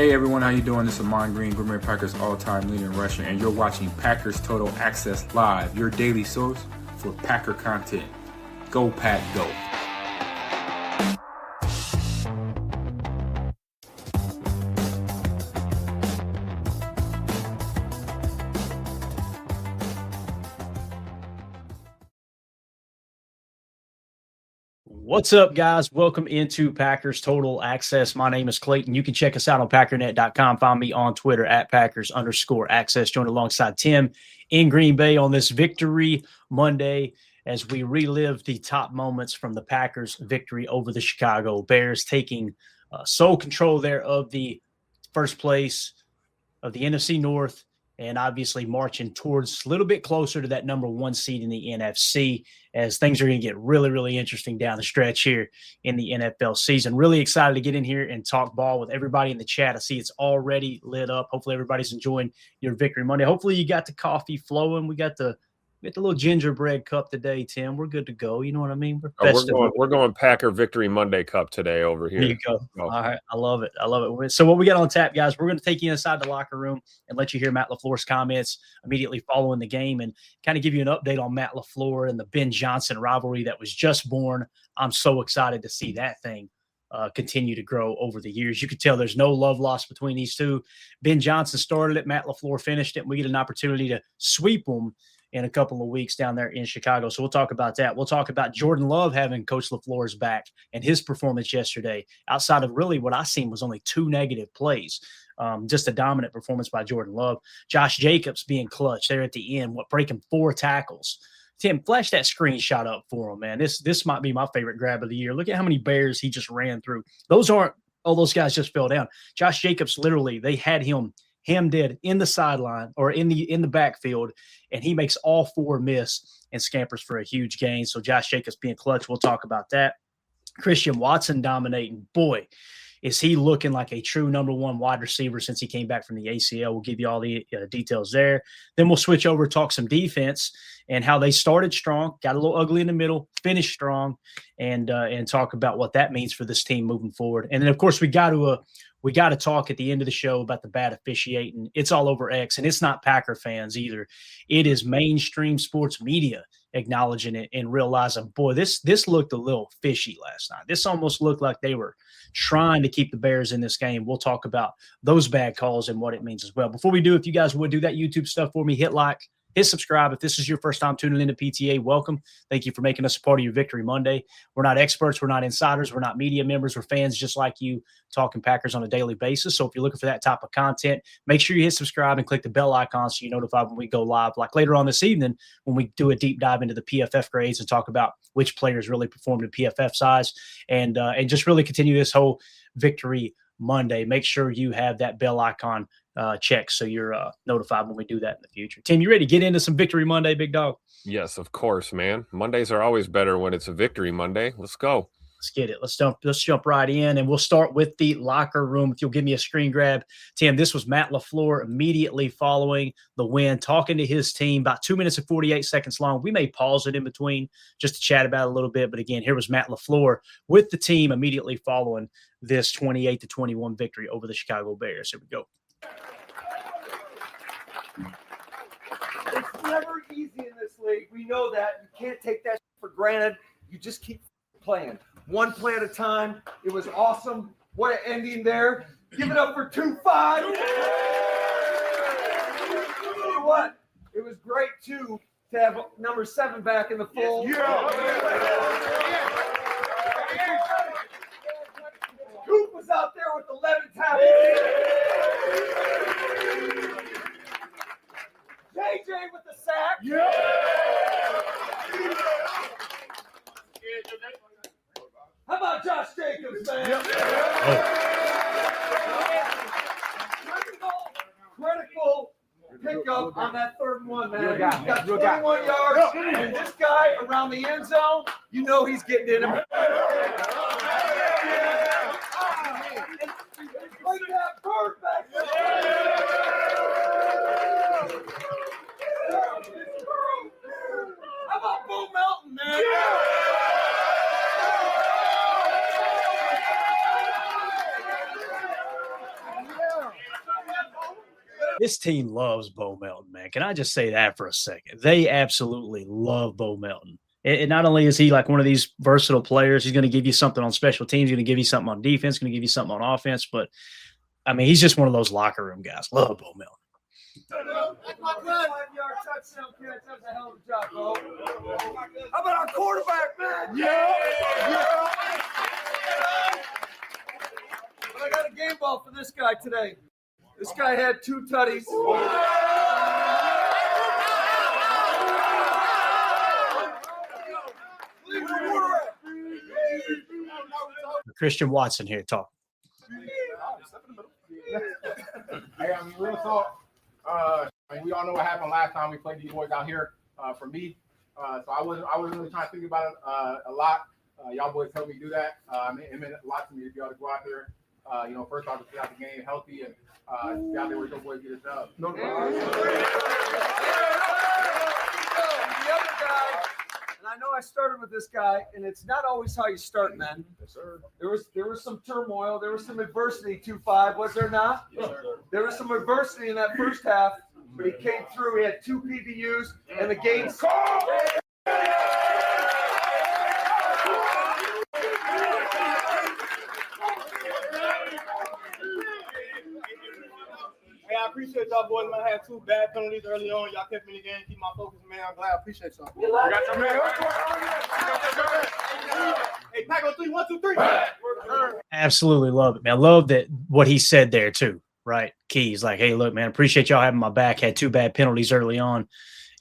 Hey everyone, how you doing? This is Ahman Green, Green Bay Packers all-time leader in rushing, and you're watching Packers Total Access Live, your daily source for Packer content. Go Pack, go! What's up, guys? Welcome into Packers Total Access. My name is Clayton. You can check us out on Packernet.com. Find me on Twitter at Packers_Access. Joined alongside Tim in Green Bay on this Victory Monday as we relive the top moments from the Packers' victory over the Chicago Bears, taking sole control there of the first place of the NFC North and obviously marching towards a little bit closer to that number one seed in the NFC as things are going to get really, really interesting down the stretch here in the NFL season. Really excited to get in here and talk ball with everybody in the chat. I see it's already lit up. Hopefully everybody's enjoying your Victory Monday. Hopefully you got the coffee flowing. We got the little gingerbread cup today, Tim. We're good to go. You know what I mean? We're going Packer Victory Monday cup today over here. There you go. All right. I love it. So what we got on tap, guys, we're going to take you inside the locker room and let you hear Matt LaFleur's comments immediately following the game and kind of give you an update on Matt LaFleur and the Ben Johnson rivalry that was just born. I'm so excited to see that thing continue to grow over the years. You could tell there's no love lost between these two. Ben Johnson started it. Matt LaFleur finished it. And we get an opportunity to sweep them in a couple of weeks down there in Chicago. So we'll talk about that. We'll talk about Jordan Love having Coach LaFleur's back and his performance yesterday outside of really what I seen was only two negative plays. Just a dominant performance by Jordan Love. Josh Jacobs being clutch there at the end, breaking 4 tackles. Tim, flash that screenshot up for him, man. This might be my favorite grab of the year. Look at how many Bears he just ran through. Those guys just fell down. Josh Jacobs, literally, they had him dead in the sideline or in the backfield, and he makes all 4 miss and scampers for a huge gain. So Josh Jacobs being clutch. We'll talk about that. Christian Watson dominating. Boy, is he looking like a true number one wide receiver since he came back from the ACL. We'll give you all the details there. Then we'll switch over, talk some defense and how they started strong, got a little ugly in the middle, finished strong, and talk about what that means for this team moving forward. And then, of course, we got to talk at the end of the show about the bad officiating. It's all over X, and it's not Packer fans either. It is mainstream sports media acknowledging it and realizing, boy, this looked a little fishy last night. This almost looked like they were trying to keep the Bears in this game. We'll talk about those bad calls and what it means as well. Before we do, if you guys would do that YouTube stuff for me, hit like, hit subscribe. If this is your first time tuning into PTA, welcome. Thank you for making us a part of your Victory Monday. We're not experts. We're not insiders. We're not media members. We're fans just like you talking Packers on a daily basis. So if you're looking for that type of content, make sure you hit subscribe and click the bell icon so you're notified when we go live. Like later on this evening when we do a deep dive into the PFF grades and talk about which players really performed in PFF size and just really continue this whole Victory Monday. Make sure you have that bell icon check so you're notified when we do that in the future. Tim, you ready to get into some Victory Monday, big dog? Yes, of course, man. Mondays are always better when it's a Victory Monday. Let's go. Let's get it. Let's jump right in, and we'll start with the locker room. If you'll give me a screen grab, Tim, this was Matt LaFleur immediately following the win, talking to his team, about 2 minutes and 48 seconds long. We may pause it in between just to chat about it a little bit, but again, here was Matt LaFleur with the team immediately following this 28-21 victory over the Chicago Bears. Here we go. It's never easy in this league. We know that. You can't take that for granted. You just keep playing. One play at a time. It was awesome. What an ending there. Give it up for 2-5. You know what? It was great, too, to have number 7 back in the fold. Coop was out there with 11 tackles. JJ with the sack. Yeah. How about Josh Jacobs, man? Critical pickup on that 3rd one, man. He's got 21 yards, and this guy around the end zone, you know he's getting in him. Like that bird back there. How about Bo Melton, man? This team loves Bo Melton, man. Can I just say that for a second? They absolutely love Bo Melton. And not only is he like one of these versatile players, he's going to give you something on special teams, going to give you something on defense, going to give you something on offense. But, I mean, he's just one of those locker room guys. Love Bo Melton. Touchdown catch. That was a hell of a job, bro. How about our quarterback, man? Yeah. I got a game ball for this guy today. This guy had 2 tutties. Christian Watson here talking. Hey, I mean, real talk. I mean, we all know what happened last time we played these boys out here. For me, so I wasn't really trying to think about it a lot. Y'all boys helped me do that. It meant a lot to me to be able to go out there. First off, to see out the game healthy and be out there with your boys get it done. The other guy, and I know I started with this guy, and it's not always how you start, man. Yes, sir. There was some turmoil. There was some adversity, 2-5, was there not? Yes, sir. There was some adversity in that first half, but he came through. He had 2 PBUs, and the game's called. Hey, I appreciate y'all boys, man. I had 2 bad penalties early on. Y'all kept me in the game, keep my focus, man. I'm glad. I appreciate y'all. Hey, pack on 3, 1, 2, 3. Absolutely love it, man. I love that what he said there too, right? Keys like, hey, look, man, appreciate y'all having my back. Had 2 bad penalties early on,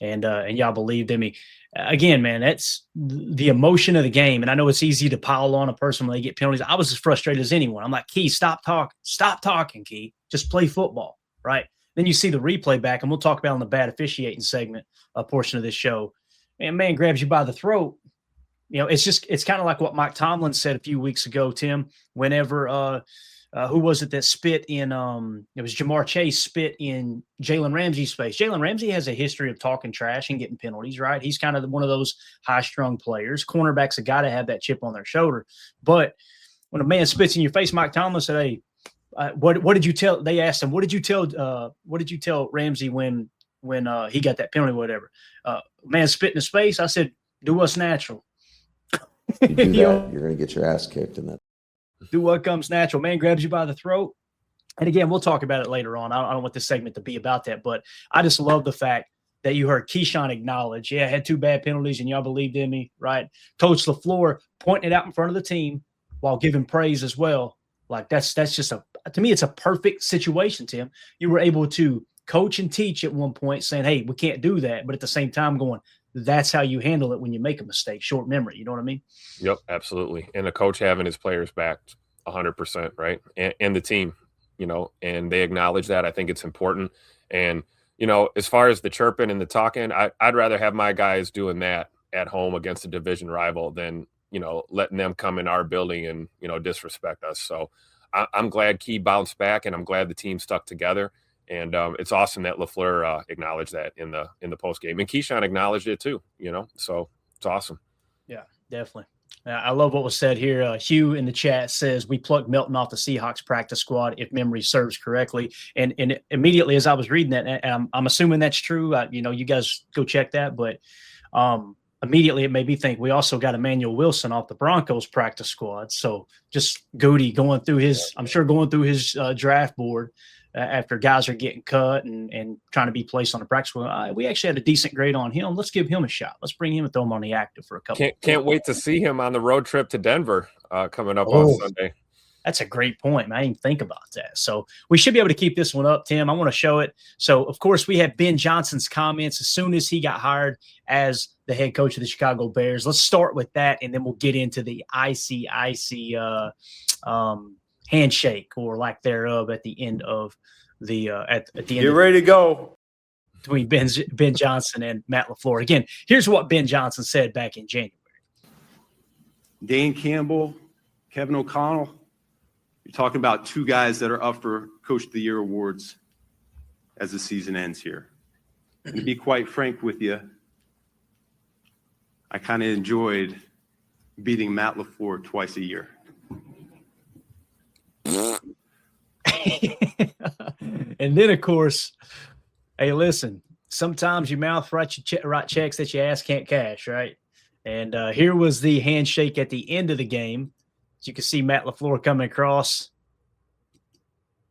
and y'all believed in me. Again, man, that's the emotion of the game. And I know it's easy to pile on a person when they get penalties. I was as frustrated as anyone. I'm like, Key, stop talking, Key. Just play football, right? Then you see the replay back, and we'll talk about in the bad officiating segment, a portion of this show. And man grabs you by the throat. It's kind of like what Mike Tomlin said a few weeks ago, Tim, whenever who was it that spit in it was Jamar Chase spit in Jalen Ramsey's face. Jalen Ramsey has a history of talking trash and getting penalties, right? He's kind of one of those high-strung players. Cornerbacks have got to have that chip on their shoulder. But when a man spits in your face, Mike Tomlin said, hey, what did you tell? They asked him, what did you tell Ramsey when he got that penalty, whatever? Man spit in his face. I said, do what's natural. You do that, you're going to get your ass kicked in that. Do what comes natural. Man grabs you by the throat. And again, we'll talk about it later on. I don't want this segment to be about that, but I just love the fact that you heard Keyshawn acknowledge, yeah, I had 2 bad penalties and y'all believed in me, right? Coach LaFleur pointing it out in front of the team while giving praise as well. Like that's just to me, it's a perfect situation, Tim. You were able to coach and teach at one point saying, hey, we can't do that. But at the same time going, that's how you handle it when you make a mistake. Short memory. You know what I mean? Yep, absolutely. And the coach having his players back 100%, right? And the team, and they acknowledge that. I think it's important. And, as far as the chirping and the talking, I'd rather have my guys doing that at home against a division rival than, letting them come in our building and, disrespect us. So I'm glad Key bounced back, and I'm glad the team stuck together. And it's awesome that LaFleur acknowledged that in the post game, and Keyshawn acknowledged it too. So it's awesome. Yeah, definitely. I love what was said here. Hugh in the chat says we plucked Melton off the Seahawks practice squad, if memory serves correctly. And immediately as I was reading that, and I'm assuming that's true. You guys go check that, but immediately it made me think we also got Emmanuel Wilson off the Broncos practice squad. So just Goody going through his draft board. After guys are getting cut and trying to be placed on the practice squad, we actually had a decent grade on him. Let's give him a shot. Let's bring him and throw him on the active for a couple. Can't wait to see him on the road trip to Denver coming up on Sunday. That's a great point, man. I didn't think about that. So we should be able to keep this one up, Tim. I want to show it. So, of course, we have Ben Johnson's comments as soon as he got hired as the head coach of the Chicago Bears. Let's start with that, and then we'll get into the icy handshake or lack thereof at the end of the at the end. Get ready to go between Ben Johnson and Matt LaFleur. Again, here's what Ben Johnson said back in January. Dan Campbell, Kevin O'Connell. You're talking about 2 guys that are up for Coach of the Year awards as the season ends here. And to be quite frank with you, I kind of enjoyed beating Matt LaFleur twice a year. And then, of course, hey, listen, sometimes your mouth write checks that your ass can't cash, right? And here was the handshake at the end of the game. As you can see Matt LaFleur coming across.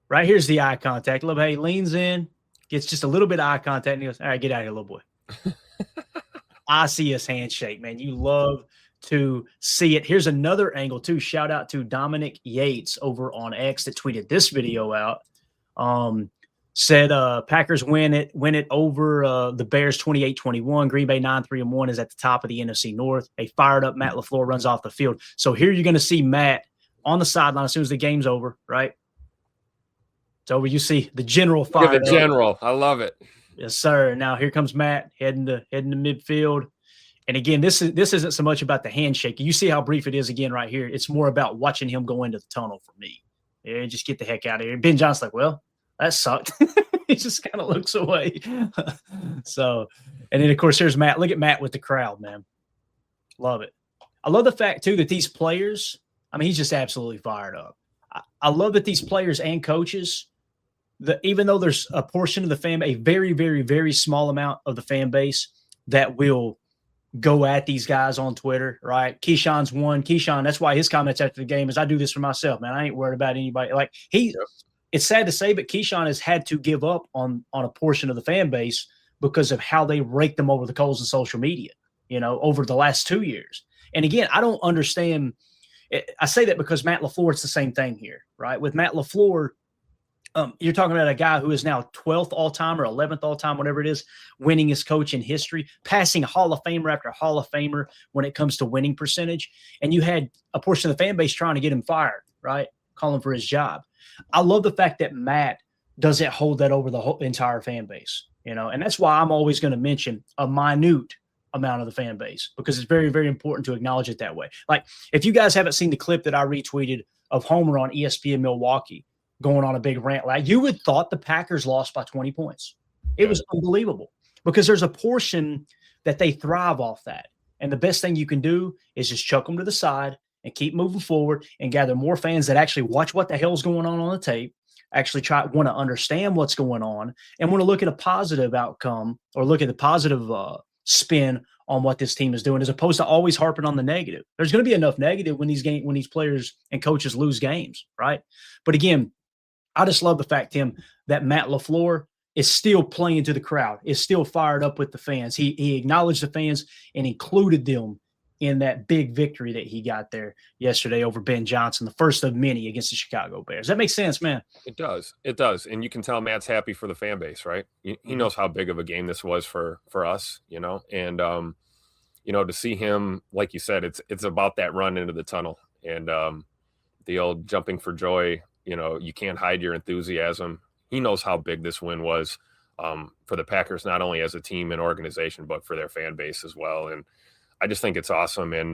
Right here's the eye contact. Look, hey, leans in, gets just a little bit of eye contact, and he goes, all right, get out of here, little boy. I see his handshake, man. You love to see it. Here's another angle, too. Shout out to Dominic Yates over on X that tweeted this video out. Said Packers win it over the Bears 28-21. Green Bay 9-3-1 is at the top of the NFC North. A fired up Matt LaFleur runs off the field. So here you're going to see Matt on the sideline as soon as the game's over, right? It's over. You see the general fire. The general. I love it. Yes, sir. Now here comes Matt heading to midfield. And again, this isn't so much about the handshake. You see how brief it is again right here. It's more about watching him go into the tunnel for me. Yeah, just get the heck out of here. Ben Johnson's like, well, that sucked. He just kind of looks away. So, and then of course, here's Matt. Look at Matt with the crowd, man. Love it. I love the fact too that these players, I mean, he's just absolutely fired up. I love that these players and coaches, even though there's a portion of the fan, a very, very, very small amount of the fan base that will go at these guys on Twitter, right? Keyshawn's one. Keyshawn, that's why his comments after the game is, I do this for myself, man. I ain't worried about anybody. Like it's sad to say, but Keyshawn has had to give up on a portion of the fan base because of how they rake them over the coals in social media, over the last 2 years. And again, I don't understand. I say that because Matt LaFleur, it's the same thing here, right? With Matt LaFleur, you're talking about a guy who is now 12th all-time or 11th all-time, whatever it is, winningest coach in history, passing Hall of Famer after Hall of Famer when it comes to winning percentage. And you had a portion of the fan base trying to get him fired, right? Calling for his job. I love the fact that Matt doesn't hold that over the whole entire fan base, and that's why I'm always going to mention a minute amount of the fan base, because it's very, very important to acknowledge it that way. Like if you guys haven't seen the clip that I retweeted of Homer on ESPN Milwaukee going on a big rant, like you would thought the Packers lost by 20 points. It was unbelievable because there's a portion that they thrive off that. And the best thing you can do is just chuck them to the side and keep moving forward and gather more fans that actually watch what the hell's going on the tape, actually want to understand what's going on, and want to look at a positive outcome or look at the positive spin on what this team is doing, as opposed to always harping on the negative. There's going to be enough negative when these players and coaches lose games, right? But again, I just love the fact, Tim, that Matt LaFleur is still playing to the crowd, is still fired up with the fans. He acknowledged the fans and included them in that big victory that he got there yesterday over Ben Johnson, the first of many against the Chicago Bears. That makes sense, man. It does. It does. And you can tell Matt's happy for the fan base, right? He knows how big of a game this was for us, and, to see him, like you said, it's about that run into the tunnel and the old jumping for joy. You can't hide your enthusiasm. He knows how big this win was for the Packers, not only as a team and organization, but for their fan base as well. And I just think it's awesome. And,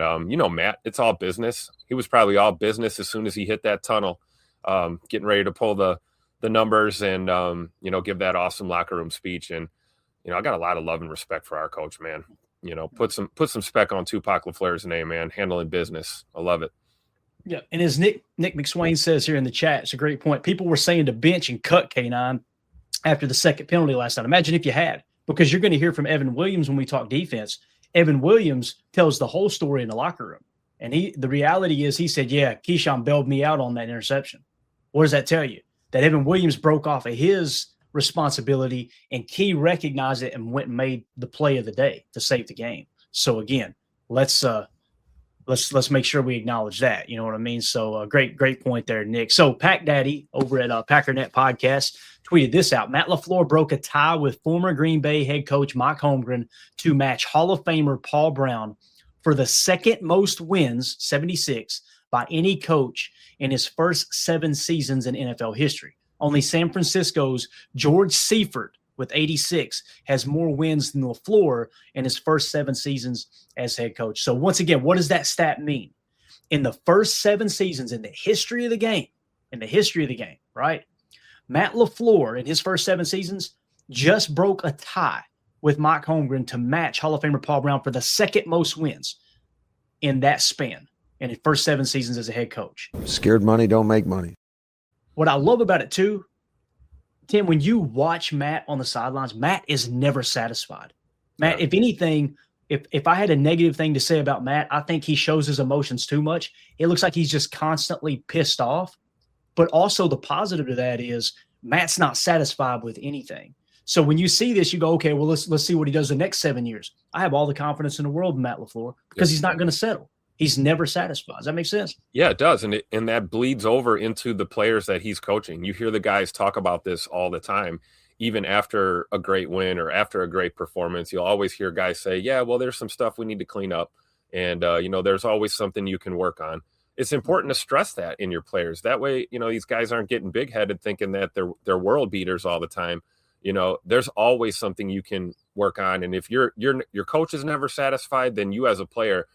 Matt, it's all business. He was probably all business as soon as he hit that tunnel, getting ready to pull the numbers and, give that awesome locker room speech. And, I got a lot of love and respect for our coach, man. Put some spec on Tupac LaFleur's name, man, handling business. I love it. Yeah. And as Nick McSwain says here in the chat, it's a great point. People were saying to bench and cut K9 after the second penalty last night. Imagine if you had, because you're going to hear from Evan Williams when we talk defense. Evan Williams tells the whole story in the locker room. And the reality is he said, yeah, Keyshawn bailed me out on that interception. What does that tell you? That Evan Williams broke off of his responsibility and Key recognized it and went and made the play of the day to save the game. So again, let's make sure we acknowledge that. You know what I mean? So great point there, Nick. So Pack Daddy over at Packernet Podcast tweeted this out. Matt LaFleur broke a tie with former Green Bay head coach Mike Holmgren to match Hall of Famer Paul Brown for the second most wins, 76, by any coach in his first 7 seasons in NFL history. Only San Francisco's George Seifert with 86 has more wins than LaFleur in his first 7 seasons as head coach. So once again, what does that stat mean? In the first 7 seasons in the history of the game, right? Matt LaFleur in his first 7 seasons just broke a tie with Mike Holmgren to match Hall of Famer Paul Brown for the second most wins in that span in his first 7 seasons as a head coach. Scared money don't make money. what I love about it too, Tim, when you watch Matt on the sidelines, Matt is never satisfied. Matt, if anything, if I had a negative thing to say about Matt, I think he shows his emotions too much. It looks like he's just constantly pissed off. But also the positive to that is Matt's not satisfied with anything. So when you see this, you go, okay, well, let's see what he does the next 7 years. I have all the confidence in the world in Matt LaFleur because he's not going to settle. He's never satisfied. Does that make sense? Yeah, it does. And that bleeds over into the players that he's coaching. You hear the guys talk about this all the time. Even after a great win or after a great performance, you'll always hear guys say, yeah, well, there's some stuff we need to clean up. And, there's always something you can work on. It's important to stress that in your players. That way, these guys aren't getting big headed thinking that they're world beaters all the time. There's always something you can work on. And if your coach is never satisfied, then you as a player,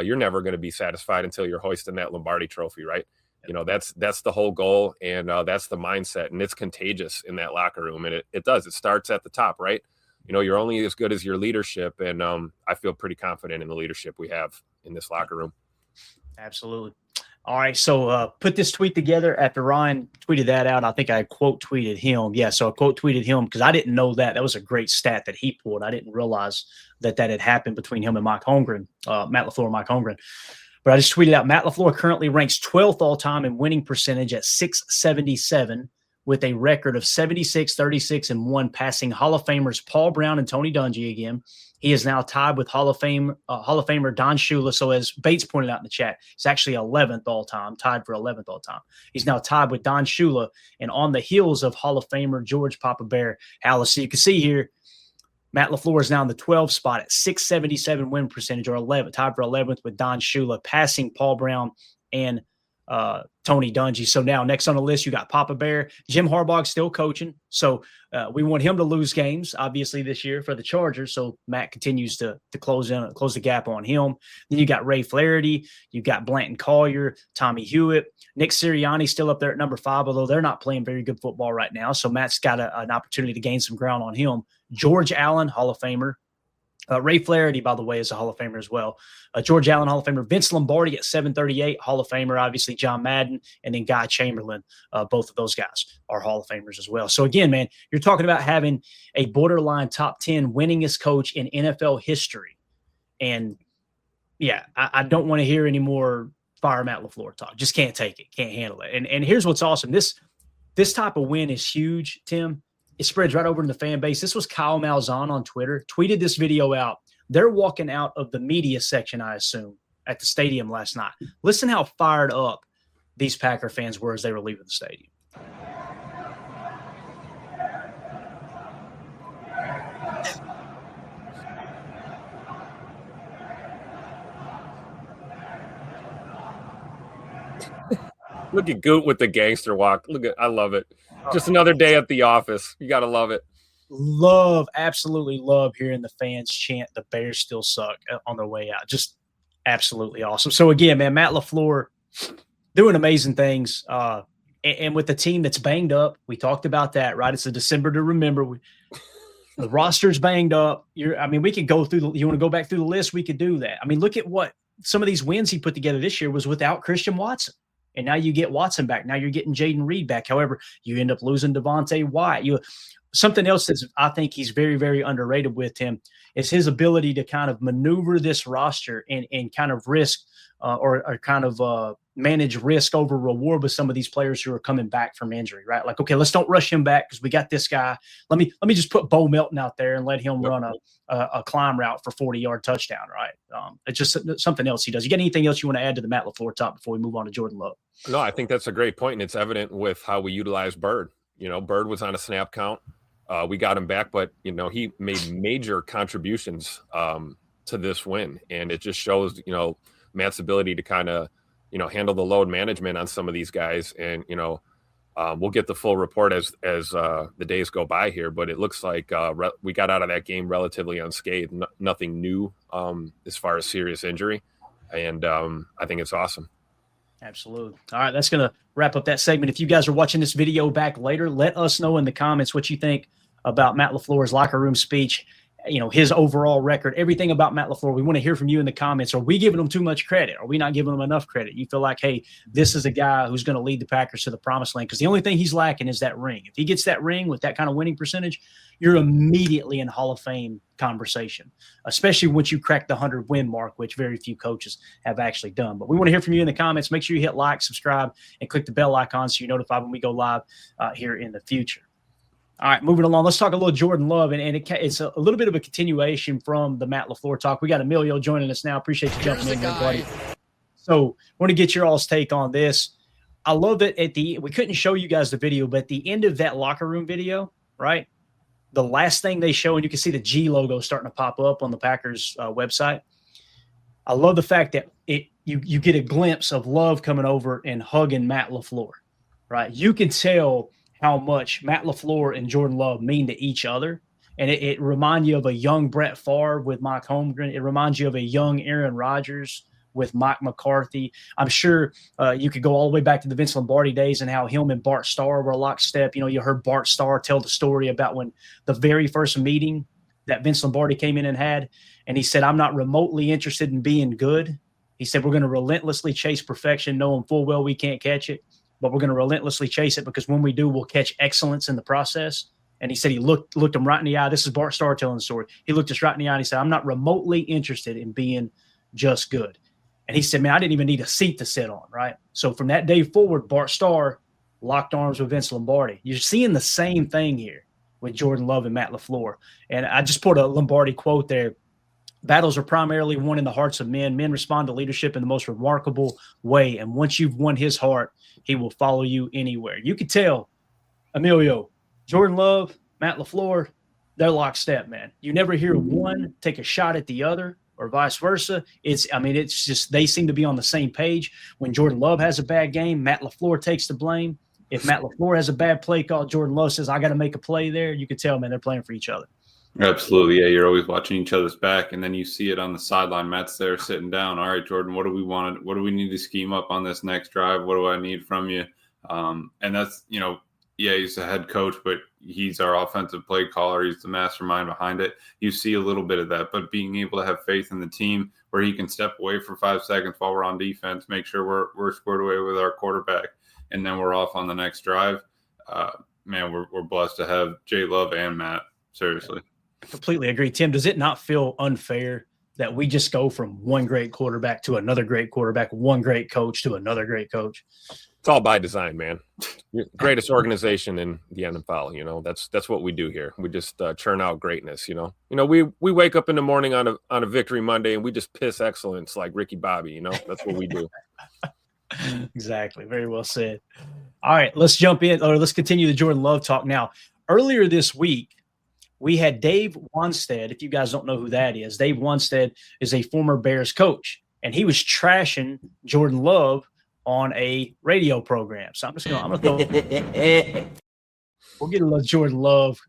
you're never going to be satisfied until you're hoisting that Lombardi trophy, right? That's the whole goal, and that's the mindset, and it's contagious in that locker room, and it does. It starts at the top, right? You're only as good as your leadership, and I feel pretty confident in the leadership we have in this locker room. Absolutely. All right, so put this tweet together after Ryan tweeted that out. I think I quote tweeted him. Yeah, so I quote tweeted him because I didn't know that. That was a great stat that he pulled. I didn't realize that had happened between him and Mike Holmgren, Matt LaFleur and Mike Holmgren. But I just tweeted out, Matt LaFleur currently ranks 12th all-time in winning percentage at .677 with a record of 76, 36, and 1, passing Hall of Famers Paul Brown and Tony Dungy again. He is now tied with Hall of Famer Don Shula. So as Bates pointed out in the chat, he's actually 11th all-time, tied for 11th all-time. He's now tied with Don Shula and on the heels of Hall of Famer George Papa Bear Halas. So you can see here, Matt LaFleur is now in the 12th spot at .677 win percentage, or 11, tied for 11th with Don Shula, passing Paul Brown and Tony Dungy. So now next on the list, you got Papa Bear. Jim Harbaugh's still coaching. So we want him to lose games, obviously, this year for the Chargers. So Matt continues to close the gap on him. Then you got Ray Flaherty. You got Blanton Collier, Tommy Hewitt. Nick Sirianni still up there at number 5, although they're not playing very good football right now. So Matt's got an opportunity to gain some ground on him. George Allen, Hall of Famer. Ray Flaherty, by the way, is a Hall of Famer as well. George Allen, Hall of Famer. Vince Lombardi at 738, Hall of Famer. Obviously, John Madden, and then Guy Chamberlain. Both of those guys are Hall of Famers as well. So, again, man, you're talking about having a borderline top 10 winningest coach in NFL history. And, yeah, I don't want to hear any more fire Matt LaFleur talk. Just can't take it. Can't handle it. And here's what's awesome. This type of win is huge, Tim. It spreads right over in the fan base. This was Kyle Malzahn on Twitter, tweeted this video out. They're walking out of the media section, I assume, at the stadium last night. Listen how fired up these Packer fans were as they were leaving the stadium. Look at Goot with the gangster walk. I love it. Just another day at the office. You got to love it. Absolutely love hearing the fans chant "The Bears still suck" on their way out. Just absolutely awesome. So again, man, Matt LaFleur doing amazing things. And with the team that's banged up, we talked about that, right? It's a December to remember. The roster's banged up. We could go through you want to go back through the list? We could do that. I mean, look at what some of these wins he put together this year was without Christian Watson. And now you get Watson back. Now you're getting Jaden Reed back. However, you end up losing Devontae White. Something else that I think he's very, very underrated with him is his ability to kind of maneuver this roster and kind of risk or kind of manage risk over reward with some of these players who are coming back from injury, right? Like, okay, let's don't rush him back because we got this guy. Let me just put Bo Melton out there and let him run a climb route for 40-yard touchdown, right? It's just something else he does. You got anything else you want to add to the Matt LaFleur talk before we move on to Jordan Love? No, I think that's a great point, and it's evident with how we utilize Bird. Bird was on a snap count. We got him back, but, he made major contributions to this win, and it just shows, Matt's ability to kind of, handle the load management on some of these guys. And, we'll get the full report as the days go by here, but it looks like we got out of that game relatively unscathed, nothing new as far as serious injury. And I think it's awesome. Absolutely. All right, that's going to wrap up that segment. If you guys are watching this video back later, let us know in the comments what you think about Matt LaFleur's locker room speech his overall record, everything about Matt LaFleur. We want to hear from you in the comments. Are we giving him too much credit? Are we not giving him enough credit? You feel like, hey, this is a guy who's going to lead the Packers to the promised land? Because the only thing he's lacking is that ring. If he gets that ring with that kind of winning percentage, you're immediately in Hall of Fame conversation, especially once you crack the 100-win mark, which very few coaches have actually done. But we want to hear from you in the comments. Make sure you hit like, subscribe, and click the bell icon so you're notified when we go live here in the future. All right, moving along. Let's talk a little Jordan Love, and it's a little bit of a continuation from the Matt LaFleur talk. We got Emilio joining us now. Appreciate you jumping in, buddy. So, want to get your all's take on this. I love that we couldn't show you guys the video, but at the end of that locker room video, right? The last thing they show, and you can see the G logo starting to pop up on the Packers website. I love the fact that you get a glimpse of Love coming over and hugging Matt LaFleur, right? You can tell how much Matt LaFleur and Jordan Love mean to each other. And it reminds you of a young Brett Favre with Mike Holmgren. It reminds you of a young Aaron Rodgers with Mike McCarthy. I'm sure you could go all the way back to the Vince Lombardi days and how him and Bart Starr were lockstep. You heard Bart Starr tell the story about when the very first meeting that Vince Lombardi came in and had, and he said, I'm not remotely interested in being good. He said, we're going to relentlessly chase perfection, knowing full well we can't catch it, but we're going to relentlessly chase it because when we do, we'll catch excellence in the process. And he said he looked him right in the eye. This is Bart Starr telling the story. He looked us right in the eye and he said, I'm not remotely interested in being just good. And he said, man, I didn't even need a seat to sit on, right? So from that day forward, Bart Starr locked arms with Vince Lombardi. You're seeing the same thing here with Jordan Love and Matt LaFleur. And I just put a Lombardi quote there. Battles are primarily won in the hearts of men. Men respond to leadership in the most remarkable way. And once you've won his heart, he will follow you anywhere. You could tell, Emilio, Jordan Love, Matt LaFleur, they're lockstep, man. You never hear one take a shot at the other or vice versa. It's just they seem to be on the same page. When Jordan Love has a bad game, Matt LaFleur takes the blame. If Matt LaFleur has a bad play call, Jordan Love says, I got to make a play there. You could tell, man, they're playing for each other. Absolutely. Yeah, you're always watching each other's back, and then you see it on the sideline. Matt's there sitting down. All right, Jordan, what do we want? What do we need to scheme up on this next drive? What do I need from you? And that's, he's the head coach, but he's our offensive play caller. He's the mastermind behind it. You see a little bit of that, but being able to have faith in the team where he can step away for 5 seconds while we're on defense, make sure we're squared away with our quarterback, and then we're off on the next drive. Man, we're blessed to have Jay Love and Matt. Seriously. Completely agree. Tim, does it not feel unfair that we just go from one great quarterback to another great quarterback, one great coach to another great coach? It's all by design, man. Greatest organization in the NFL. That's what we do here. We just churn out greatness. We wake up in the morning on a Victory Monday and we just piss excellence like Ricky Bobby. That's what we do. Exactly. Very well said. All right, let's jump in, or let's continue the Jordan Love talk now. Earlier this week, we had Dave Wanstead. If you guys don't know who that is, Dave Wanstead is a former Bears coach, and he was trashing Jordan Love on a radio program. So I'm gonna throw. We'll get a little Jordan Love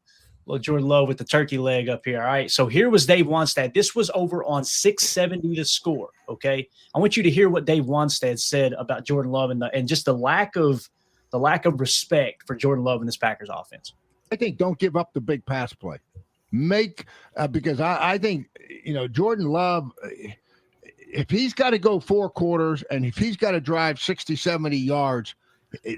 with the turkey leg up here. All right. So here was Dave Wanstead. This was over on 670 The Score. Okay. I want you to hear what Dave Wanstead said about Jordan Love and just the lack of respect for Jordan Love in this Packers offense. I think don't give up the big pass play. Because I think, Jordan Love, if he's got to go 4 quarters and if he's got to drive 60, 70 yards,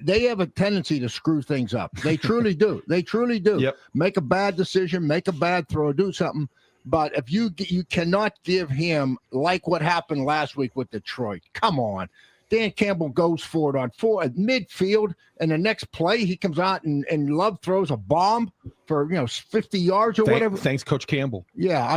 they have a tendency to screw things up. They truly do. They truly do. Yep. Make a bad decision, make a bad throw, do something. But if you cannot give him like what happened last week with Detroit. Come on. Dan Campbell goes for it at midfield, and the next play he comes out and Love throws a bomb for 50 yards or whatever. Thanks, Coach Campbell. Yeah,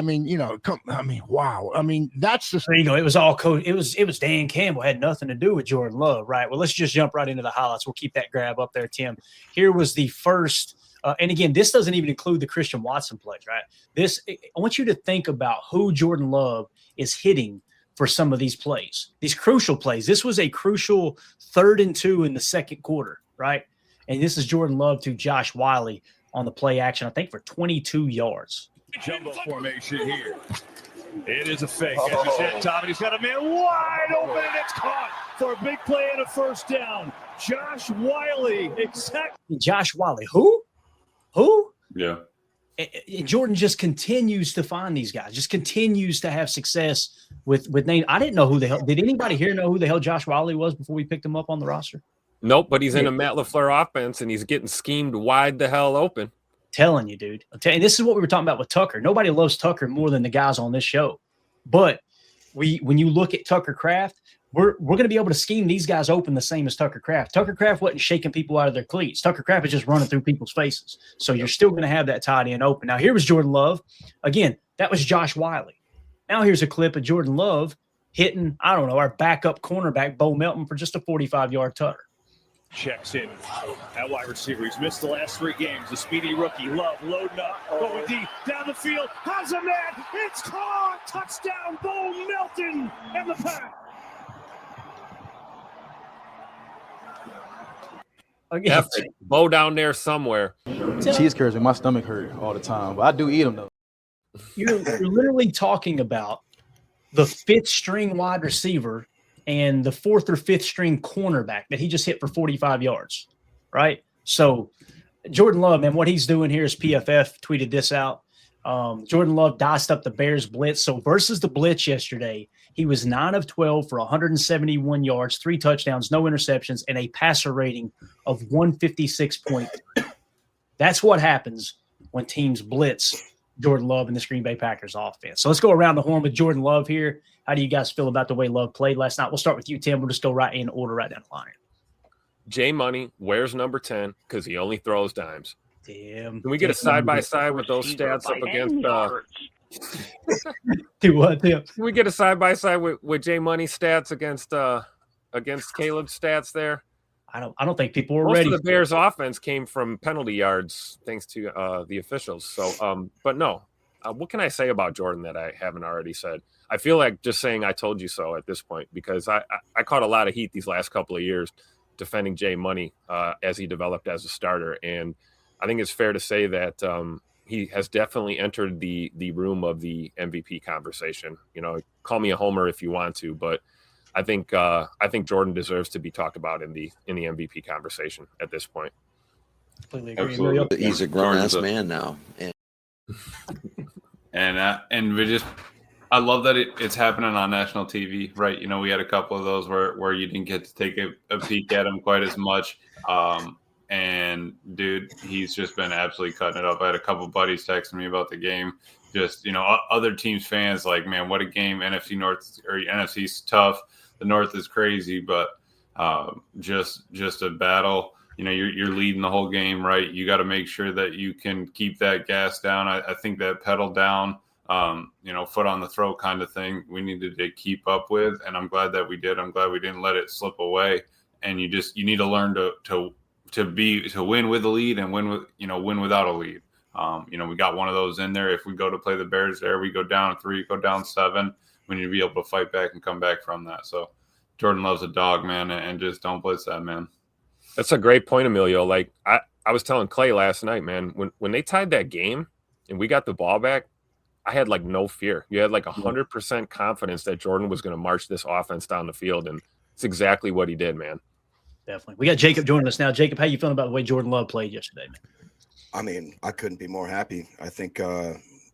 wow. That's the thing. It was all coach. It was Dan Campbell. It had nothing to do with Jordan Love, right? Well, let's just jump right into the highlights. We'll keep that grab up there, Tim. Here was the first. And again, this doesn't even include the Christian Watson plays, right? I want you to think about who Jordan Love is hitting for some of these plays, these crucial plays. This was a crucial 3rd and 2 in the second quarter, right? And this is Jordan Love to Josh Wiley on the play action, I think for 22 yards. Jumbo formation here. It is a fake. As you said, Tom, and he's got a man wide open, and it's caught for a big play and a first down. Josh Wiley. Josh Wiley. Who? Yeah. And Jordan just continues to find these guys, just continues to have success with Nate. I didn't know who the hell – did anybody here know who the hell Josh Wiley was before we picked him up on the roster? Nope, but he's in a Matt LaFleur offense, and he's getting schemed wide the hell open. Telling you, dude. And this is what we were talking about with Tucker. Nobody loves Tucker more than the guys on this show. But when you look at Tucker Kraft, we're going to be able to scheme these guys open the same as Tucker Kraft. Tucker Kraft wasn't shaking people out of their cleats. Tucker Kraft is just running through people's faces. So you're still going to have that tight end open. Now, here was Jordan Love. Again, that was Josh Wiley. Now here's a clip of Jordan Love hitting, I don't know, our backup cornerback, Bo Melton, for just a 45-yard tutter. Checks in at wide receiver. He's missed the last 3 games. The speedy rookie, Love, loading up, going deep, down the field. Has a man. It's caught. Touchdown, Bo Melton and the pack. Again, Bo down there somewhere. Cheese curds and my stomach hurt all the time, but I do eat them though. You're literally talking about the 5th string wide receiver and the 4th or 5th string cornerback that he just hit for 45 yards, right? So Jordan Love, man, what he's doing here is PFF tweeted this out. Jordan Love diced up the Bears blitz. So versus the blitz yesterday, he was 9 of 12 for 171 yards, 3 touchdowns, no interceptions, and a passer rating of 156.3. That's what happens when teams blitz Jordan Love and this Green Bay Packers offense. So let's go around the horn with Jordan Love here. How do you guys feel about the way Love played last night? We'll start with you, Tim. We'll just go right in order, right down the line. J Money wears number 10 because he only throws dimes. Damn. Can we get a side-by-side with those stats up against do what, Tim? Can we get a side-by-side with J Money stats against Caleb's stats there? I don't think people were Most ready. Most of the Bears' offense came from penalty yards, thanks to the officials. So, but no, what can I say about Jordan that I haven't already said? I feel like just saying "I told you so" at this point because I caught a lot of heat these last couple of years defending J Money as he developed as a starter, and I think it's fair to say that he has definitely entered the room of the MVP conversation. You know, call me a homer if you want to, but I think Jordan deserves to be talked about in the MVP conversation at this point. Completely agree. Absolutely. He's a grown-ass man now. And we just, I love that it's happening on national TV, right? You know, we had a couple of those where you didn't get to take a peek at him quite as much. And dude, he's just been absolutely cutting it up. I had a couple buddies texting me about the game. Just, you know, other teams' fans like, man, what a game. NFC North or NFC's tough. The North is crazy, but just a battle. You know, you're leading the whole game, right? You got to make sure that you can keep that gas down. I think that pedal down, you know, foot on the throat kind of thing we needed to keep up with, and I'm glad that we did. I'm glad we didn't let it slip away. And you need to learn to win with a lead and win without a lead. You know, we got one of those in there. If we go to play the Bears there, we go down 3, go down 7. We need to be able to fight back and come back from that. So Jordan Love's a dog, man, and just don't blitz that, man. That's a great point, Emilio. Like I was telling Clay last night, man, when they tied that game and we got the ball back, I had like no fear. You had like 100% confidence that Jordan was going to march this offense down the field, and it's exactly what he did, man. Definitely. We got Jacob joining us now. Jacob, how you feeling about the way Jordan Love played yesterday, man? I mean, I couldn't be more happy. I think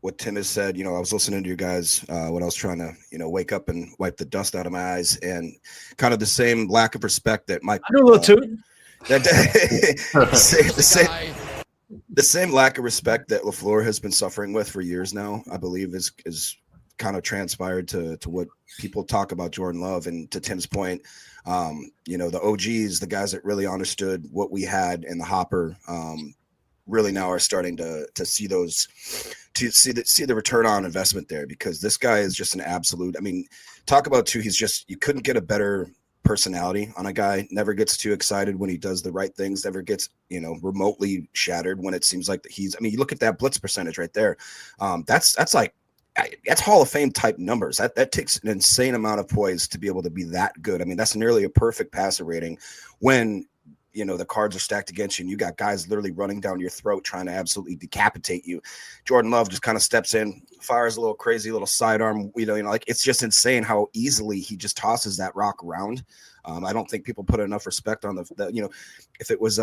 what Tim has said, you know, I was listening to you guys when I was trying to, you know, wake up and wipe the dust out of my eyes, and kind of the same lack of respect that Mike. I do a little too. The same lack of respect that LaFleur has been suffering with for years now, I believe, is kind of transpired to what people talk about Jordan Love. And to Tim's point, you know, the OGs, the guys that really understood what we had in the hopper, really now are starting to see see the return on investment there, because this guy is just an absolute. I mean, talk about too. You couldn't get a better personality on a guy. Never gets too excited when he does the right things. Never gets, you know, remotely shattered when it seems like that he's. I mean, you look at that blitz percentage right there. That's Hall of Fame type numbers. That takes an insane amount of poise to be able to be that good. I mean, that's nearly a perfect passer rating when, you know, the cards are stacked against you and you got guys literally running down your throat trying to absolutely decapitate you. Jordan Love just kind of steps in, fires a little crazy little sidearm. Like it's just insane how easily he just tosses that rock around. I don't think people put enough respect on the if it was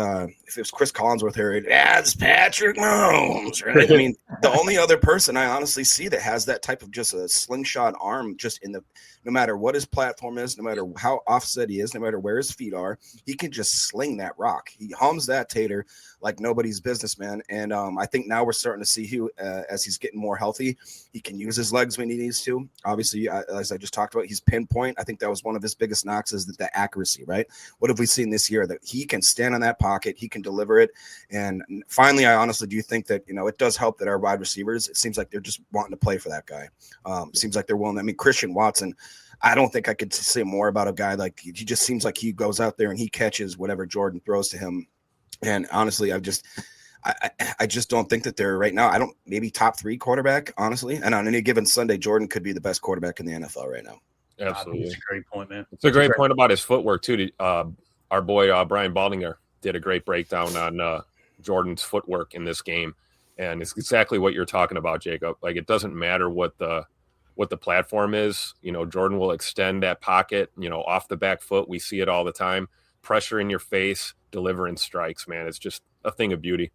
Chris Collinsworth here, it's Patrick Mahomes, right? I mean, the only other person I honestly see that has that type of just a slingshot arm, just no matter what his platform is, no matter how offset he is, no matter where his feet are, he can just sling that rock. He hums that tater like nobody's business, man. And I think now we're starting to see as he's getting more healthy, he can use his legs when he needs to. Obviously, as I just talked about, he's pinpoint. I think that was one of his biggest knocks, is that the accuracy, right? What have we seen this year? That he can stand on that pocket, he can deliver it. And finally, I honestly do think that, it does help that our wide receivers, it seems like they're just wanting to play for that guy. Seems like they're willing. I mean, Christian Watson, I don't think I could say more about a guy like he just seems like he goes out there and he catches whatever Jordan throws to him. And honestly, I just don't think that they're right now. Maybe top 3 quarterback, honestly. And on any given Sunday, Jordan could be the best quarterback in the NFL right now. Absolutely. It's a great point, man. It's a great point about his footwork too. Our boy Brian Baldinger did a great breakdown on Jordan's footwork in this game. And it's exactly what you're talking about, Jacob. Like, it doesn't matter what the platform is. Jordan will extend that pocket, off the back foot. We see it all the time. Pressure in your face, delivering strikes, man. It's just a thing of beauty.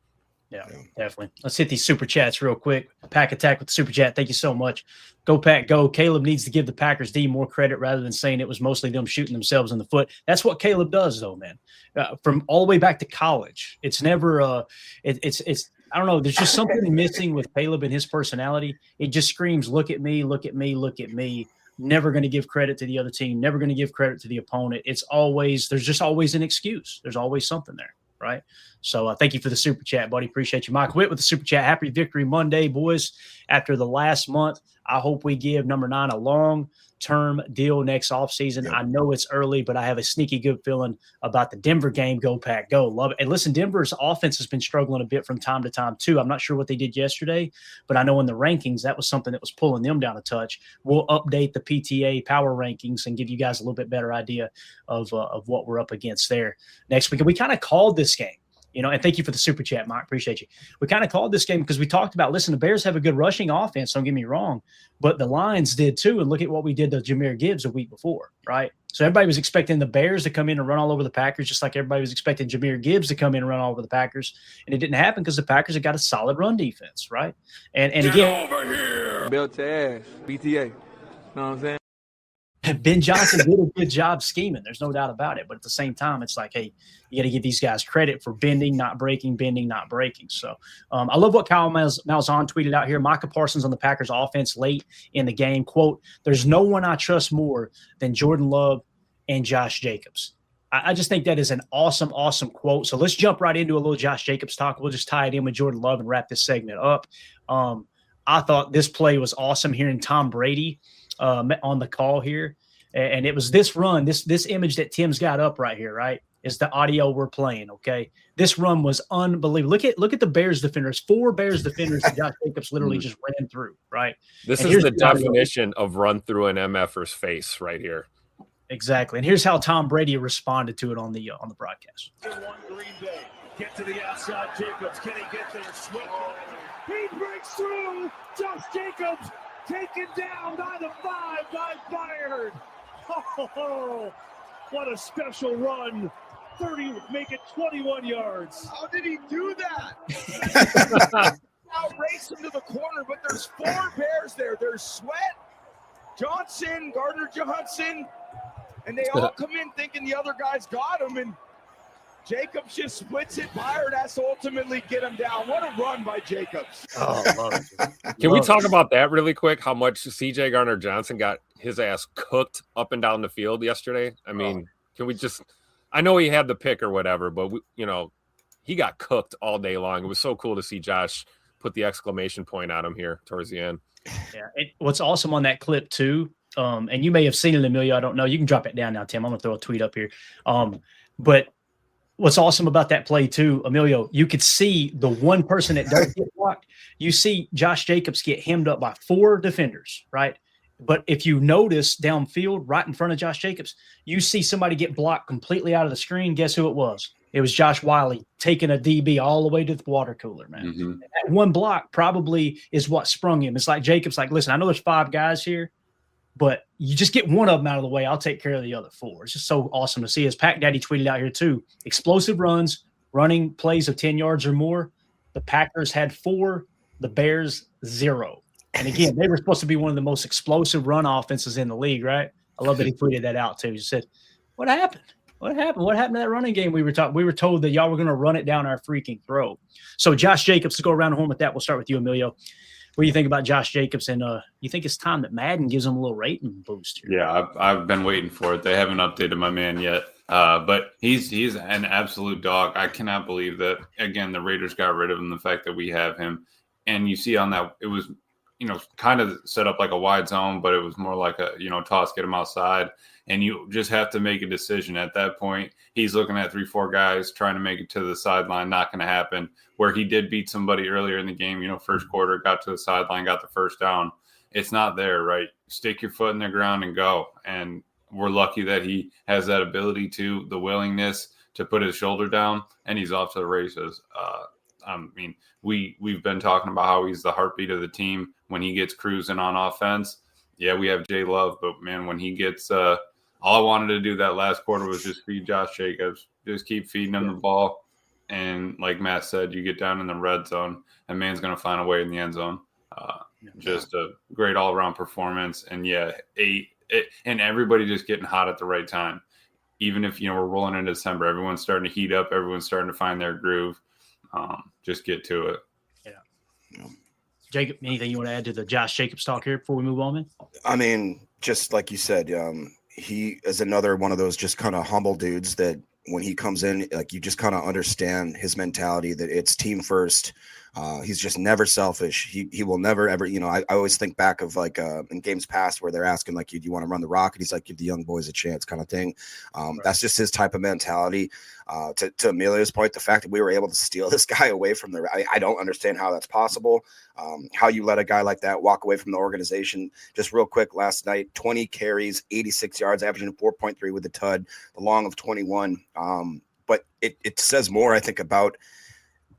Yeah, definitely. Let's hit these super chats real quick. Pack Attack with the super chat. Thank you so much. Go Pack, go. Caleb needs to give the Packers D more credit rather than saying it was mostly them shooting themselves in the foot. That's what Caleb does, though, man. From all the way back to college, it's never it's I don't know. There's just something missing with Caleb and his personality. It just screams, look at me, look at me, look at me. Never going to give credit to the other team. Never going to give credit to the opponent. There's just always an excuse. There's always something there, right? So thank you for the super chat, buddy. Appreciate you. Mike Witt with the super chat. Happy Victory Monday, boys. After the last month, I hope we give number 9 a long-term deal next offseason. I know it's early, but I have a sneaky good feeling about the Denver game. Go Pack, go. Love it. And listen, Denver's offense has been struggling a bit from time to time, too. I'm not sure what they did yesterday, but I know in the rankings, that was something that was pulling them down a touch. We'll update the PTA power rankings and give you guys a little bit better idea of what we're up against there next week. And we kind of called this game. And thank you for the super chat, Mike. Appreciate you. We kind of called this game because we talked about, listen, the Bears have a good rushing offense. Don't get me wrong, but the Lions did too. And look at what we did to Jahmyr Gibbs a week before, right? So everybody was expecting the Bears to come in and run all over the Packers, just like everybody was expecting Jahmyr Gibbs to come in and run all over the Packers. And it didn't happen because the Packers have got a solid run defense, right? And again, over here. Built to ass, BTA. Know what I'm saying? Ben Johnson did a good job scheming. There's no doubt about it. But at the same time, it's like, hey, you got to give these guys credit for bending, not breaking, bending, not breaking. So I love what Kyle Malzahn tweeted out here. Micah Parsons on the Packers offense late in the game. Quote, there's no one I trust more than Jordan Love and Josh Jacobs. I just think that is an awesome, awesome quote. So let's jump right into a little Josh Jacobs talk. We'll just tie it in with Jordan Love and wrap this segment up. I thought this play was awesome, hearing Tom Brady on the call here. And it was this run, this image that Tim's got up right here, right, is the audio we're playing, okay? This run was unbelievable. Look at the Bears defenders. 4 Bears defenders that Josh Jacobs literally just ran through, right? This is the definition of run through an MFer's face right here. Exactly. And here's how Tom Brady responded to it on the broadcast. Green Bay. Get to the outside, Jacobs. Can he get there? Swift. He breaks through. Josh Jacobs taken down by the 5 by Byard. Oh, what a special run. 30, make it 21 yards. How did he do that? Now race him to the corner, but there's 4 Bears there. There's Sweat, Johnson, Gardner Johnson, and they all come in thinking the other guys got him, and Jacobs just splits it. Byard has to ultimately get him down. What a run by Jacobs. Oh, love it. Can we talk about that really quick? How much CJ Gardner Johnson got his ass cooked up and down the field yesterday? I mean, can we just – I know he had the pick or whatever, but, he got cooked all day long. It was so cool to see Josh put the exclamation point on him here towards the end. Yeah. What's awesome on that clip, too, and you may have seen it, Emilio, I don't know. You can drop it down now, Tim. I'm going to throw a tweet up here. But – what's awesome about that play too, Emilio, you could see the one person that does get blocked. You see Josh Jacobs get hemmed up by 4 defenders, right? But if you notice downfield, right in front of Josh Jacobs, you see somebody get blocked completely out of the screen. Guess who it was? it was Josh Wiley taking a DB all the way to the water cooler, man. Mm-hmm. That one block probably is what sprung him. It's like Jacobs like, listen, I know there's 5 guys here, but you just get one of them out of the way. I'll take care of the other 4. It's just so awesome to see. As Pack Daddy tweeted out here too, explosive runs, running plays of 10 yards or more. The Packers had 4, the Bears 0. And again, they were supposed to be one of the most explosive run offenses in the league, right? I love that he tweeted that out too. He said, what happened? What happened? What happened to that running game? We were told that y'all were going to run it down our freaking throat. So Josh Jacobs, to go around the horn with that, we'll start with you, Emilio. What do you think about Josh Jacobs? And you think it's time that Madden gives him a little rating boost here? Yeah, I've been waiting for it. They haven't updated my man yet. But he's an absolute dog. I cannot believe that, again, the Raiders got rid of him, the fact that we have him. And you see on that, it was, kind of set up like a wide zone, but it was more like a, toss, get him outside. And you just have to make a decision at that point. He's looking at 3-4 guys trying to make it to the sideline. Not going to happen. Where he did beat somebody earlier in the game, first quarter, got to the sideline, got the first down. It's not there, right? Stick your foot in the ground and go. And we're lucky that he has that ability to, the willingness to put his shoulder down, and he's off to the races. We've been talking about how he's the heartbeat of the team when he gets cruising on offense. Yeah, we have Jay Love, but man, when he gets all I wanted to do that last quarter was just feed Josh Jacobs, just keep feeding him the ball. And like Matt said, you get down in the red zone, and man's going to find a way in the end zone. Just a great all-around performance. And yeah, and everybody just getting hot at the right time. Even if, we're rolling into December, everyone's starting to heat up. Everyone's starting to find their groove. Just get to it. Yeah. Jacob, anything you want to add to the Josh Jacobs talk here before we move on, man? I mean, just like you said, he is another one of those just kind of humble dudes that when he comes in, like, you just kind of understand his mentality that it's team first. He's just never selfish. He will never ever, I always think back of like in games past where they're asking like, do you want to run the rock? And he's like, give the young boys a chance kind of thing. That's just his type of mentality. To Emilio's point, the fact that we were able to steal this guy away from I don't understand how that's possible. How you let a guy like that walk away from the organization. Just real quick, last night, 20 carries, 86 yards, averaging 4.3 with the TUD, the long of 21. But it says more, I think, about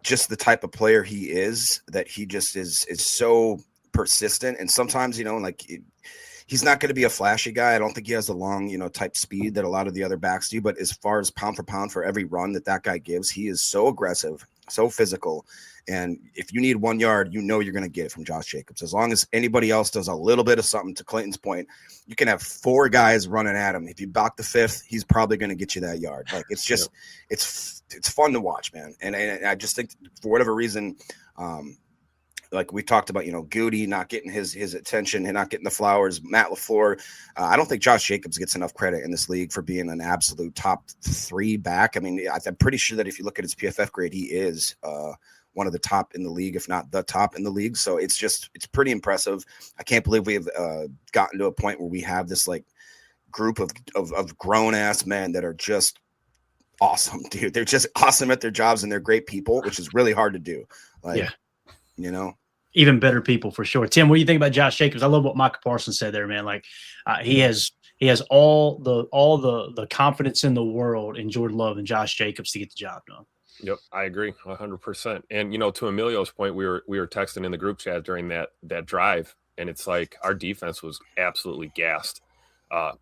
just the type of player he is, that he just is so persistent. And sometimes, he's not going to be a flashy guy. I don't think he has the long, type speed that a lot of the other backs do. But as far as pound for pound for every run that guy gives, he is so aggressive, so physical. And if you need 1 yard, you're going to get it from Josh Jacobs. As long as anybody else does a little bit of something, to Clayton's point, you can have 4 guys running at him. If you block the 5th, he's probably going to get you that yard. Like, it's just, it's fun to watch, man. And I just think for whatever reason, like we talked about, Goody not getting his attention and not getting the flowers, Matt LaFleur. I don't think Josh Jacobs gets enough credit in this league for being an absolute top 3 back. I mean, I'm pretty sure that if you look at his PFF grade, he is one of the top in the league, if not the top in the league. So it's pretty impressive. I can't believe we have gotten to a point where we have this like group of grown ass men that are just awesome, dude. They're just awesome at their jobs and they're great people, which is really hard to do. Like, even better people for sure. Tim, what do you think about Josh Jacobs? I love what Micah Parsons said there, man. Like he has all the confidence in the world in Jordan Love and Josh Jacobs to get the job done. Yep, I agree 100%. And to Emilio's point, we were texting in the group chat during that drive, and it's like our defense was absolutely gassed.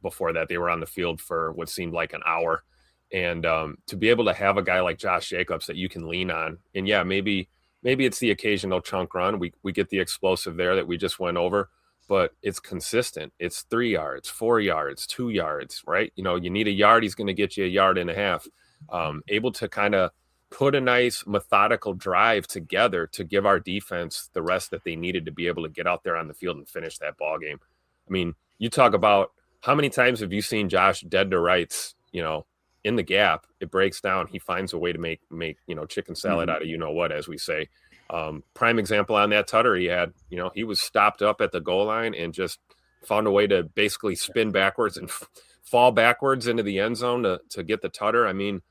Before that, they were on the field for what seemed like an hour, and to be able to have a guy like Josh Jacobs that you can lean on, and yeah, maybe it's the occasional chunk run. We get the explosive there that we just went over, but it's consistent. It's 3 yards, 4 yards, 2 yards, right? You need a yard, he's going to get you a yard and a half. Able to kind of put a nice methodical drive together to give our defense the rest that they needed to be able to get out there on the field and finish that ball game. I mean, you talk about how many times have you seen Josh dead to rights, in the gap, it breaks down. He finds a way to make chicken salad out of what, as we say. Prime example on that tutter he had, he was stopped up at the goal line and just found a way to basically spin backwards and fall backwards into the end zone to get the tutter. I mean,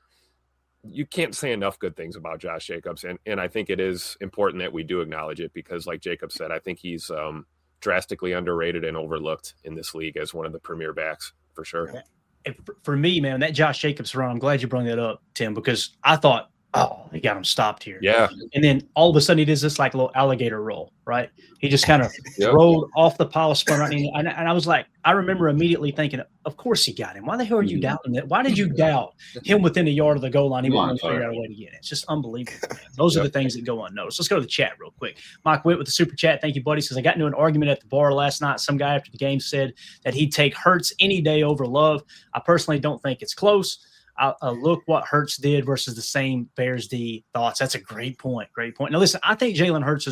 you can't say enough good things about Josh Jacobs. And I think it is important that we do acknowledge it because, like Jacob said, I think he's drastically underrated and overlooked in this league as one of the premier backs for sure. for me, man, that Josh Jacobs run, I'm glad you brought that up, Tim, because I thought, oh, they got him stopped here. Yeah. And then all of a sudden he does this like a little alligator roll, right? He just kind of rolled off the pile, spun right in. And I was like, I remember immediately thinking, of course he got him. Why the hell are you doubting that? Why did you doubt him within a yard of the goal line? He wasn't going to figure out a way to get it. It's just unbelievable. Man. Those are the things that go unnoticed. Let's go to the chat real quick. Mike Witt with the super chat. Thank you, buddy. Says, I got into an argument at the bar last night. Some guy after the game said that he'd take Hurts any day over Love. I personally don't think it's close. Look what Hurts did versus the same Bears D. Thoughts. That's a great point. Great point. Now, listen, I think Jalen Hurts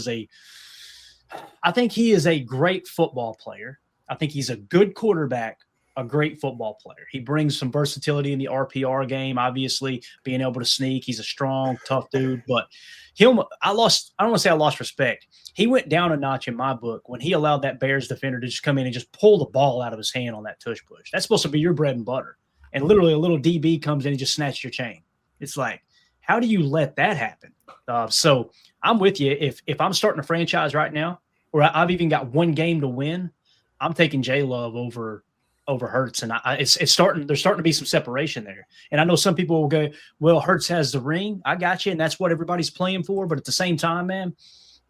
I think he is a great football player. I think he's a good quarterback, a great football player. He brings some versatility in the RPR game, obviously, being able to sneak. He's a strong, tough dude. But I don't want to say I lost respect. He went down a notch in my book when he allowed that Bears defender to just come in and just pull the ball out of his hand on that tush push. That's supposed to be your bread and butter. And literally a little DB comes in and just snatched your chain. It's like, how do you let that happen? So I'm with you. If I'm starting a franchise right now, or I've even got one game to win, I'm taking J-Love over Hurts. And there's starting to be some separation there. And I know some people will go, well, Hurts has the ring. I got you. And that's what everybody's playing for. But at the same time, man,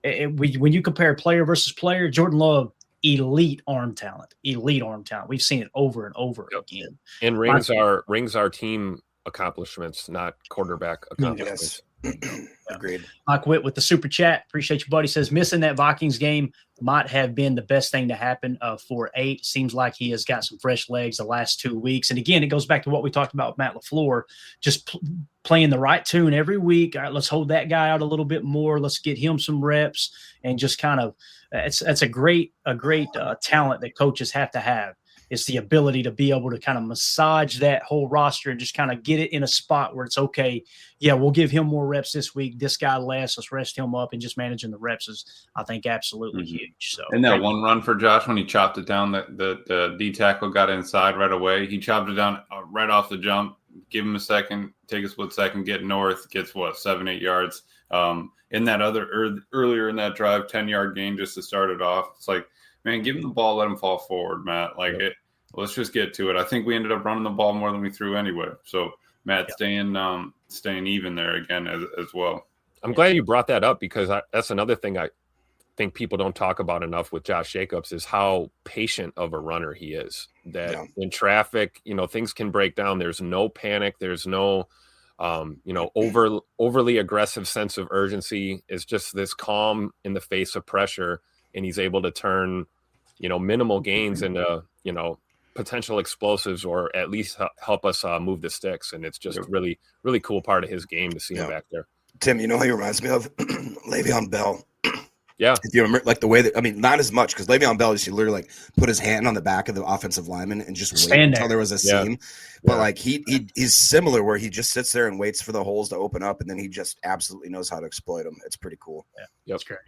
when you compare player versus player, Jordan Love, elite arm talent. We've seen it over and over again. And rings are team accomplishments, not quarterback accomplishments. Yes. Agreed. Mike Witt with the super chat. Appreciate you, buddy. Says missing that Vikings game might have been the best thing to happen for 8. Seems like he has got some fresh legs the last 2 weeks. And again, it goes back to what we talked about with Matt LaFleur, just playing the right tune every week. All right, let's hold that guy out a little bit more. Let's get him some reps and just kind of it's a great talent that coaches have to have. It's the ability to be able to kind of massage that whole roster and just kind of get it in a spot where it's okay. Yeah, we'll give him more reps this week. This guy less. Let's rest him up, and just managing the reps is, I think, absolutely huge. So, and that one run for Josh when he chopped it down, the D tackle got inside right away. He chopped it down right off the jump. Give him a second, take a split second, get north, gets 7-8 yards. In that earlier in that drive, 10-yard gain just to start it off. It's like, man, give him the ball, let him fall forward, Matt. Let's just get to it. I think we ended up running the ball more than we threw anyway. So Matt staying even there again as well. I'm glad you brought that up because that's another thing I think people don't talk about enough with Josh Jacobs is how patient of a runner he is. That in traffic, things can break down. There's no panic. There's no, overly aggressive sense of urgency. It's just this calm in the face of pressure. And he's able to turn, minimal gains into, potential explosives or at least help us move the sticks. And it's just really, really cool part of his game to see him back there. Tim, you know who he reminds me of? Le'Veon Bell. Yeah. If you remember, the way that, not as much because Le'Veon Bell used to literally put his hand on the back of the offensive lineman and just wait until there was a seam. But he's similar where he just sits there and waits for the holes to open up and then he just absolutely knows how to exploit them. It's pretty cool. Yeah, that's great.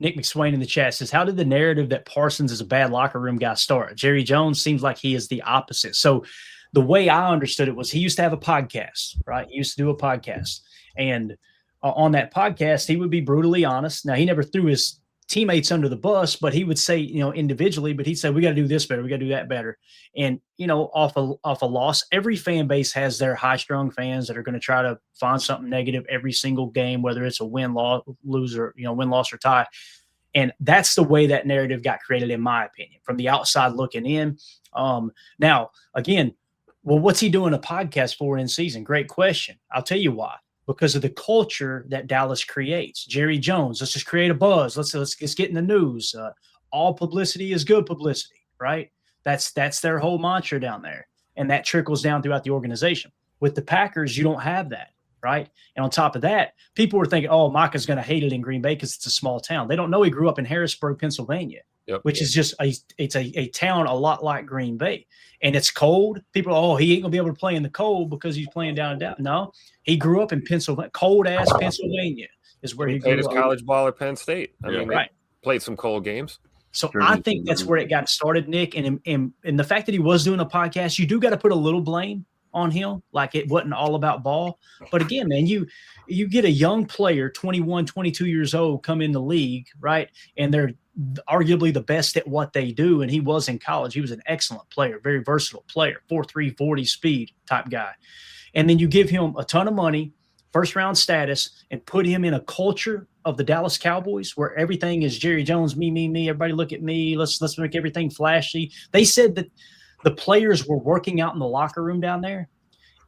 Nick McSwain in the chat says, how did the narrative that Parsons is a bad locker room guy start? Jerry Jones seems like he is the opposite. So the way I understood it was he used to have a podcast, right? He used to do a podcast. And on that podcast, he would be brutally honest. Now, he never threw his teammates under the bus, but he would say, individually, but he'd say, we got to do this better. We got to do that better. And, off a loss, every fan base has their high-strung fans that are going to try to find something negative every single game, whether it's a win, loss, or tie. And that's the way that narrative got created, in my opinion, from the outside looking in. Now, again, what's he doing a podcast for in season? Great question. I'll tell you why. Because of the culture that Dallas creates. Jerry Jones, let's just create a buzz. Let's get in the news. All publicity is good publicity, right? That's their whole mantra down there. And that trickles down throughout the organization. With the Packers, you don't have that, right? And on top of that, people were thinking, oh, Micah's going to hate it in Green Bay because it's a small town. They don't know he grew up in Harrisburg, Pennsylvania, which is just a town a lot like Green Bay. And it's cold. People, he ain't going to be able to play in the cold because he's playing down and down. No, he grew up in Pennsylvania. Cold-ass Pennsylvania is where he grew up. Played his college ball at Penn State. I mean, right. Played some cold games. So I think that's where it got started, Nick. And the fact that he was doing a podcast, you do got to put a little blame on him. Like it wasn't all about ball. But again, man, you get a young player, 21, 22 years old, come in the league, right? And they're arguably the best at what they do. And he was in college. He was an excellent player, very versatile player, 4.3, 40 speed type guy. And then you give him a ton of money, first round status, and put him in a culture of the Dallas Cowboys where everything is Jerry Jones, me, everybody look at me. Let's make everything flashy. They said that the players were working out in the locker room down there,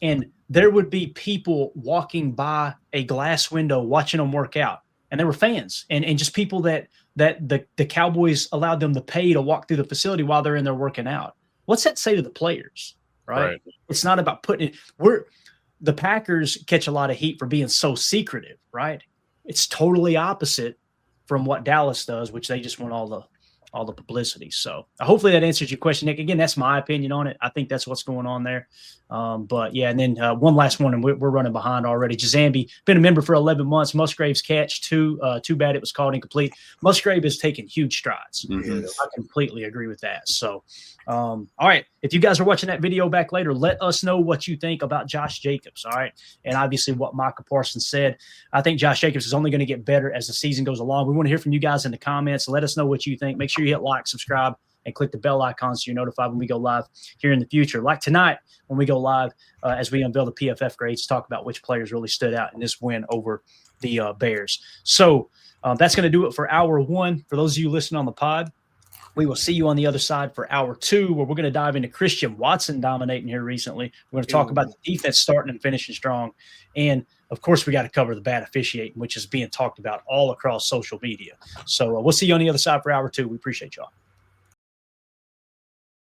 and there would be people walking by a glass window watching them work out. And they were fans and just people that the Cowboys allowed them to pay to walk through the facility while they're in there working out. What's that say to the players? Right. It's not about putting it. The Packers catch a lot of heat for being so secretive, right? It's totally opposite from what Dallas does, which they just want all the publicity. So hopefully that answers your question, Nick. Again, that's my opinion on it. I think that's what's going on there. But yeah, and then one last one, and we're running behind already. Jazambi, been a member for 11 months. Musgrave's catch, too bad it was called incomplete. Musgrave has taken huge strides. Mm-hmm. I completely agree with that. So, all right, if you guys are watching that video back later, let us know what you think about Josh Jacobs, all right? And obviously what Micah Parsons said. I think Josh Jacobs is only going to get better as the season goes along. We want to hear from you guys in the comments. Let us know what you think. Make sure you hit like, subscribe, and click the bell icon so you're notified when we go live here in the future. Like tonight when we go live as we unveil the PFF grades, talk about which players really stood out in this win over the Bears. So that's going to do it for hour one. For those of you listening on the pod, we will see you on the other side for hour two, where we're going to dive into Christian Watson dominating here recently. We're going to talk about the defense starting and finishing strong. And, of course, we got to cover the bad officiating, which is being talked about all across social media. So we'll see you on the other side for hour two. We appreciate y'all.